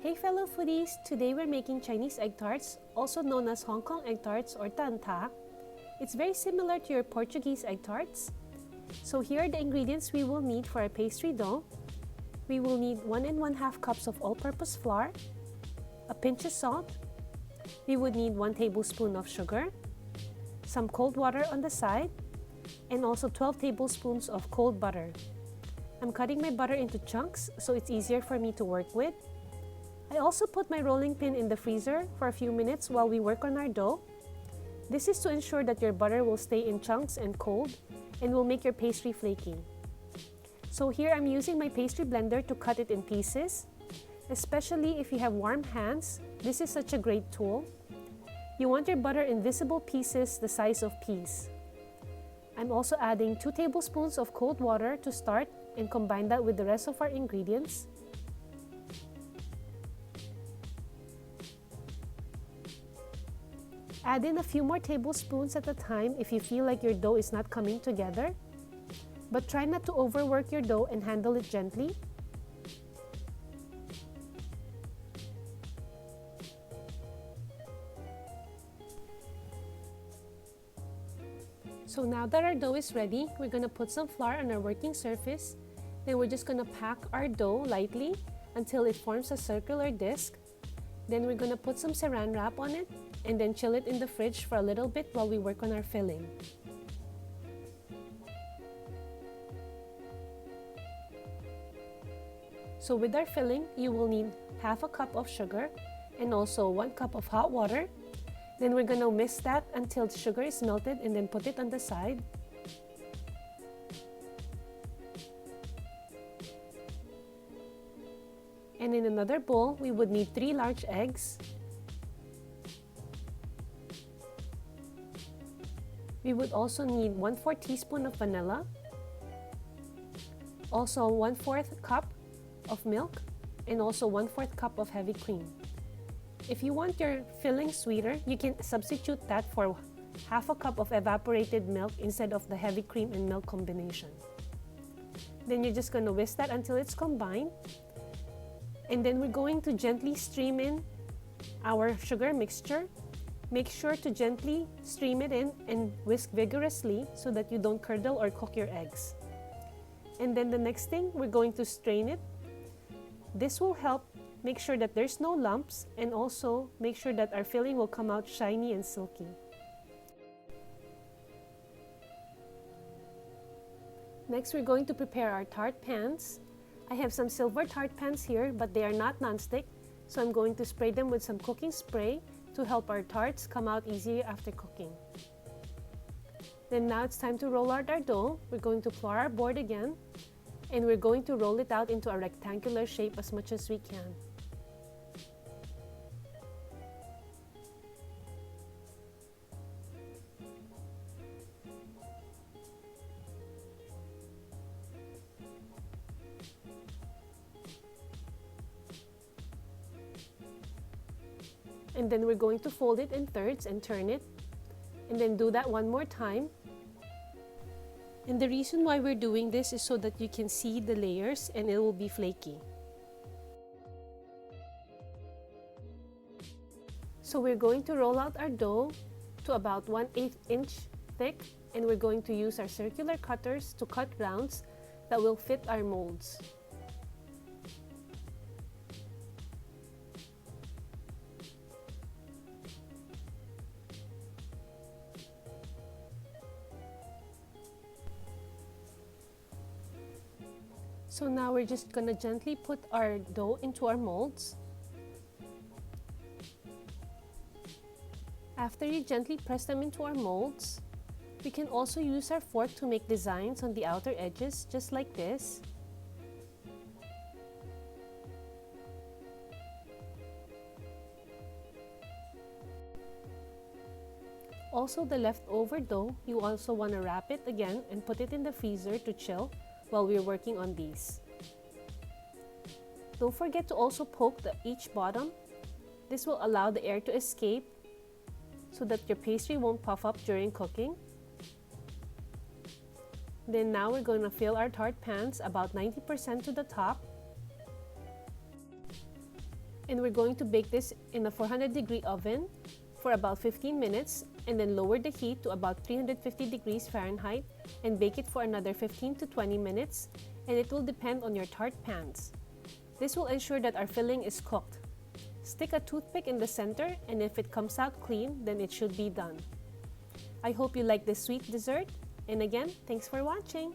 Hey fellow foodies! Today we're making Chinese egg tarts, also known as Hong Kong egg tarts or tan ta. It's very similar to your Portuguese egg tarts. So here are the ingredients we will need for our pastry dough. We will need 1 1/2 cups of all-purpose flour, a pinch of salt. We would need 1 tablespoon of sugar, some cold water on the side, and also 12 tablespoons of cold butter. I'm cutting my butter into chunks so it's easier for me to work with. I also put my rolling pin in the freezer for a few minutes while we work on our dough. This is to ensure that your butter will stay in chunks and cold and will make your pastry flaky. So here I'm using my pastry blender to cut it in pieces. Especially if you have warm hands, this is such a great tool. You want your butter in visible pieces the size of peas. I'm also adding 2 tablespoons of cold water to start and combine that with the rest of our ingredients. Add in a few more tablespoons at a time if you feel like your dough is not coming together. But try not to overwork your dough and handle it gently. So now that our dough is ready, we're going to put some flour on our working surface. Then we're just going to pack our dough lightly until it forms a circular disc. Then we're going to put some saran wrap on it and then chill it in the fridge for a little bit while we work on our filling. So with our filling, you will need 1/2 cup of sugar and also 1 cup of hot water. Then we're going to whisk that until the sugar is melted and then put it on the side. And in another bowl, we would need 3 large eggs. We would also need 1/4 teaspoon of vanilla. Also 1/4 cup of milk and also 1/4 cup of heavy cream. If you want your filling sweeter, you can substitute that for 1/2 cup of evaporated milk instead of the heavy cream and milk combination. Then you're just going to whisk that until it's combined. And then we're going to gently stream in our sugar mixture. Make sure to gently stream it in and whisk vigorously so that you don't curdle or cook your eggs. And then the next thing, we're going to strain it. This will help make sure that there's no lumps and also make sure that our filling will come out shiny and silky. Next, we're going to prepare our tart pans. I have some silver tart pans here, but they are not nonstick, so I'm going to spray them with some cooking spray to help our tarts come out easier after cooking. Then now it's time to roll out our dough. We're going to flour our board again, and we're going to roll it out into a rectangular shape as much as we can. And then we're going to fold it in thirds and turn it, and then do that one more time. And the reason why we're doing this is so that you can see the layers and it will be flaky. So we're going to roll out our dough to about 1/8 inch thick, and we're going to use our circular cutters to cut rounds that will fit our molds. So now we're just going to gently put our dough into our molds. After you gently press them into our molds, we can also use our fork to make designs on the outer edges, just like this. Also, the leftover dough, you also want to wrap it again and put it in the freezer to chill while we're working on these. Don't forget to also poke each bottom. This will allow the air to escape so that your pastry won't puff up during cooking. Then now we're going to fill our tart pans about 90% to the top. And we're going to bake this in a 400-degree oven for about 15 minutes and then lower the heat to about 350 degrees Fahrenheit and bake it for another 15 to 20 minutes, and it will depend on your tart pans. This will ensure that our filling is cooked. Stick a toothpick in the center, and if it comes out clean, then it should be done. I hope you like this sweet dessert, and again, thanks for watching!